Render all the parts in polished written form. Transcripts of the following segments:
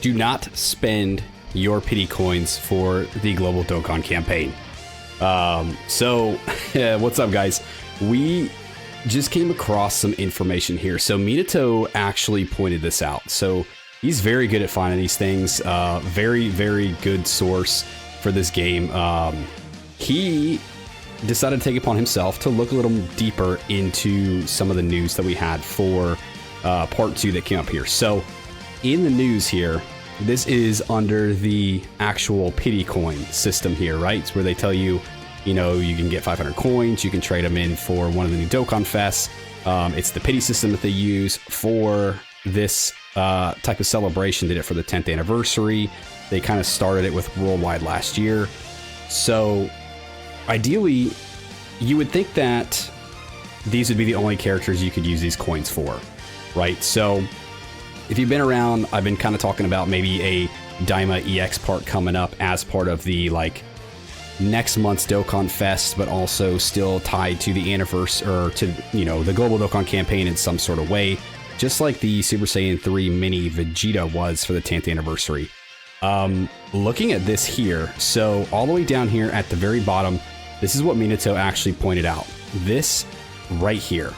do not spend your pity coins for the global Dokkan campaign. So what's up, guys? We just came across some information here. So Minato actually pointed this out. So he's very good at finding these things. Very, very good source for this game. He decided to take it upon himself to look a little deeper into some of the news that we had for part 2 that came up here. So in the news here, this is under the actual pity coin system here, right? It's where they tell you, you know, you can get 500 coins, you can trade them in for one of the new Dokkan Fests. It's the pity system that they use for this type of celebration. They did it for the 10th anniversary. They kind of started it with Worldwide last year. So ideally, you would think that these would be the only characters you could use these coins for, right? So if you've been around, I've been kind of talking about maybe a Daima EX part coming up as part of the like next month's Dokkan Fest, but also still tied to the anniversary or to, you know, the global Dokkan campaign in some sort of way, just like the Super Saiyan 3 mini Vegeta was for the 10th anniversary. Looking at this here, so all the way down here at the very bottom, this is what Minato actually pointed out. This right here.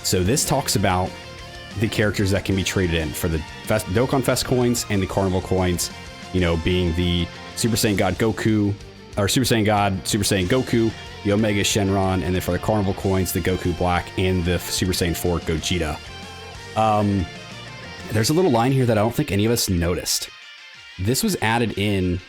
So this talks about the characters that can be traded in for the Dokkan Fest coins and the Carnival coins, you know, being the Super Saiyan God Goku, or Super Saiyan God, Super Saiyan Goku, the Omega Shenron, and then for the Carnival coins, the Goku Black and the Super Saiyan 4 Gogeta. There's a little line here that I don't think any of us noticed. This was added in,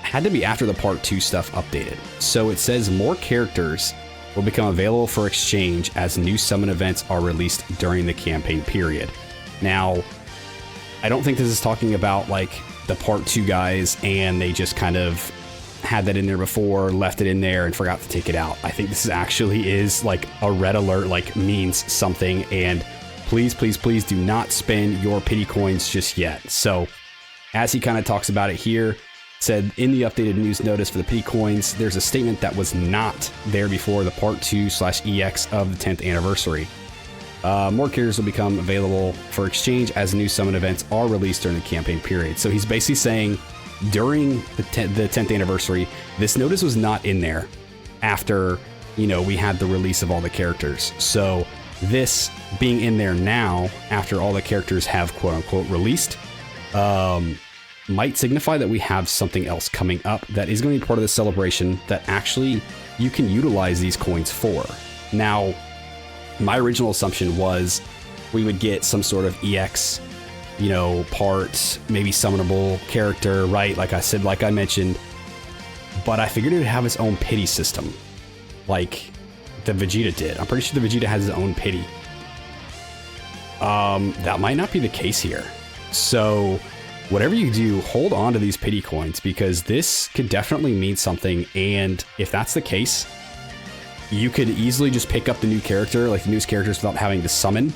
had to be after the part 2 stuff updated. So it says more characters will become available for exchange as new summon events are released during the campaign period. Now, I don't think this is talking about like the part 2 guys and they just kind of had that in there before, left it in there and forgot to take it out. I think this actually is like a red alert, like means something, and please, please, please do not spend your pity coins just yet. So as he kind of talks about it here, said in the updated news notice for the pity coins, there's a statement that was not there before the part 2/EX of the 10th anniversary. More characters will become available for exchange as new summon events are released during the campaign period. So he's basically saying during the 10th anniversary, this notice was not in there after, you know, we had the release of all the characters. So this being in there now after all the characters have quote unquote released, might signify that we have something else coming up that is going to be part of the celebration that actually you can utilize these coins for. Now, my original assumption was we would get some sort of EX, you know, part, maybe summonable character, right? Like I said, like I mentioned, but I figured it would have its own pity system, like the Vegeta did. I'm pretty sure the Vegeta has his own pity. That might not be the case here. So whatever you do, hold on to these pity coins because this could definitely mean something. And if that's the case, you could easily just pick up the new character, like the newest characters, without having to summon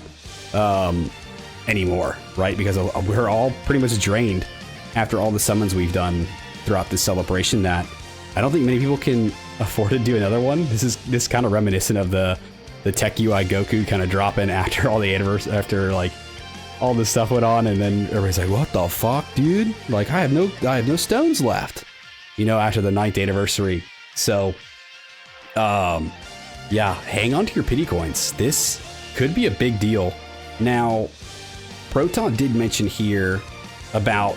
anymore, right? Because we're all pretty much drained after all the summons we've done throughout this celebration that I don't think many people can afford to do another one. This is kind of reminiscent of the Tech UI Goku kind of dropping after all the anniversary, after like all this stuff went on, and then everybody's like, what the fuck, dude? Like, I have no stones left, you know, after the 9th anniversary. So, yeah, hang on to your pity coins. This could be a big deal. Now, Proton did mention here about,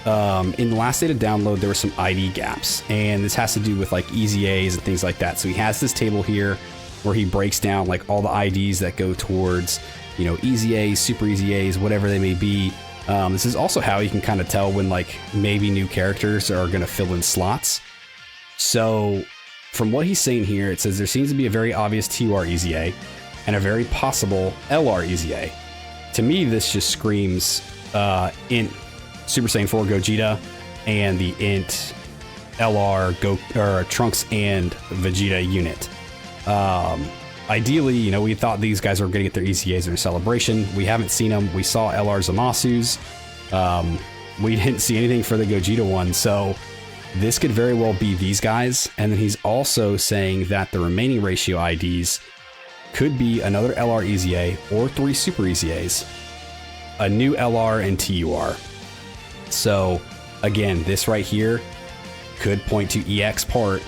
in the last data download, there were some ID gaps, and this has to do with like Easy A's and things like that. So he has this table here where he breaks down like all the IDs that go towards, you know, Easy A's, Super Easy A's, whatever they may be. This is also how you can kind of tell when like maybe new characters are going to fill in slots. So from what he's saying here, it says there seems to be a very obvious TUR Easy A and a very possible LR Easy A. To me, this just screams int Super Saiyan 4 Gogeta and the int LR Trunks and Vegeta unit. Ideally, you know, we thought these guys were going to get their ECAs in a celebration. We haven't seen them. We saw LR Zamasu's. We didn't see anything for the Gogeta one, so this could very well be these guys. And then he's also saying that the remaining ratio IDs could be another LR EZA or 3 Super EZAs, a new LR and TUR. So again, this right here could point to EX part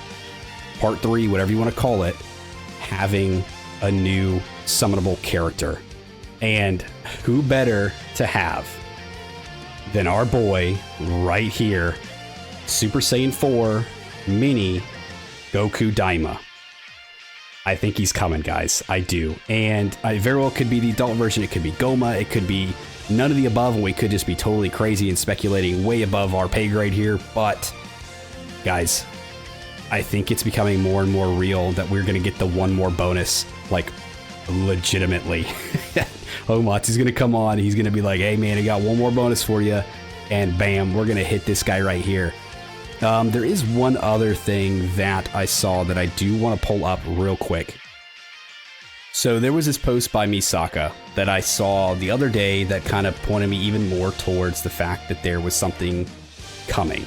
3, whatever you want to call it, having a new summonable character. And who better to have than our boy right here, Super Saiyan 4 Mini Goku Daima. I think he's coming, guys. I do. And I very well could be the adult version. It could be Goma. It could be none of the above. And we could just be totally crazy and speculating way above our pay grade here. But, guys, I think it's becoming more and more real that we're going to get the one more bonus, like, legitimately. Omatsu's going to come on. He's going to be like, hey, man, I got one more bonus for you. And bam, we're going to hit this guy right here. There is one other thing that I saw that I do want to pull up real quick. So there was this post by Misaka that I saw the other day that kind of pointed me even more towards the fact that there was something coming.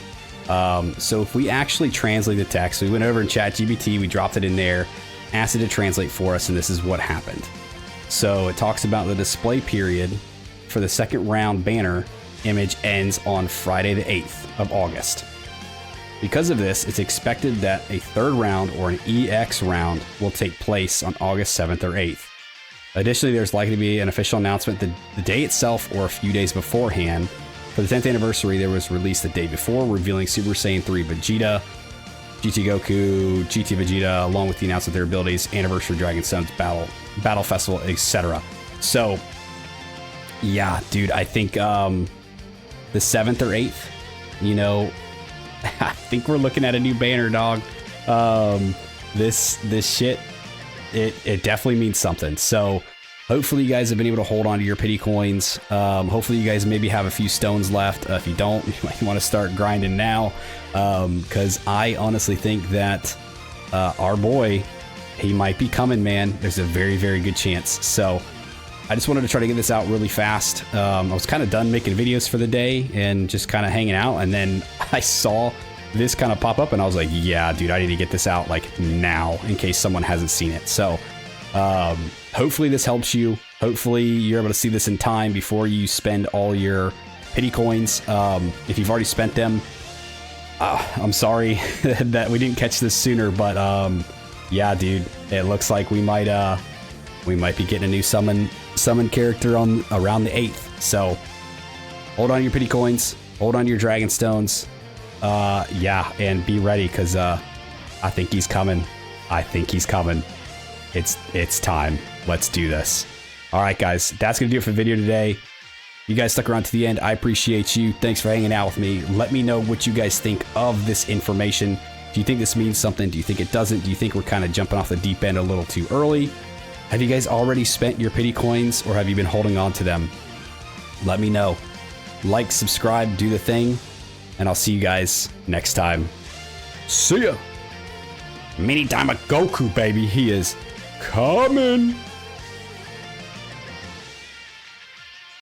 So if we actually translate the text, we went over in ChatGPT, we dropped it in there, asked it to translate for us, and this is what happened. So it talks about the display period for the second round banner image ends on Friday the 8th of August. Because of this, it's expected that a third round or an EX round will take place on August 7th or 8th. Additionally, there's likely to be an official announcement the day itself or a few days beforehand. For the 10th anniversary, there was released the day before, revealing Super Saiyan 3 Vegeta, GT Goku, GT Vegeta, along with the announcement of their abilities, Anniversary Dragon Stones, Battle Festival, etc. So, yeah, dude, I think the 7th or 8th, you know, I think we're looking at a new banner, dog. This shit, it definitely means something. So hopefully you guys have been able to hold on to your pity coins. Hopefully you guys maybe have a few stones left. If you don't, you might want to start grinding now. Because I honestly think that our boy, he might be coming, man. There's a very, very good chance. So I just wanted to try to get this out really fast. I was kind of done making videos for the day and just kind of hanging out. And then I saw this kind of pop up and I was like, yeah, dude, I need to get this out like now in case someone hasn't seen it. So hopefully this helps you. Hopefully you're able to see this in time before you spend all your pity coins. If you've already spent them, I'm sorry that we didn't catch this sooner, but yeah, dude, it looks like we might be getting a new summon character on around the 8th. So hold on to your pity coins, hold on to your dragon stones, yeah, and be ready, because I think he's coming. It's time. Let's do this. All right, guys, that's gonna do it for the video today. You guys stuck around to the end. I appreciate you. Thanks for hanging out with me. Let me know what you guys think of this information. Do you think this means something? Do you think it doesn't? Do you think we're kind of jumping off the deep end a little too early? Have you guys already spent your pity coins, or have you been holding on to them? Let me know. Like, subscribe, do the thing, and I'll see you guys next time. See ya! Mini Daima Goku, baby. He is coming.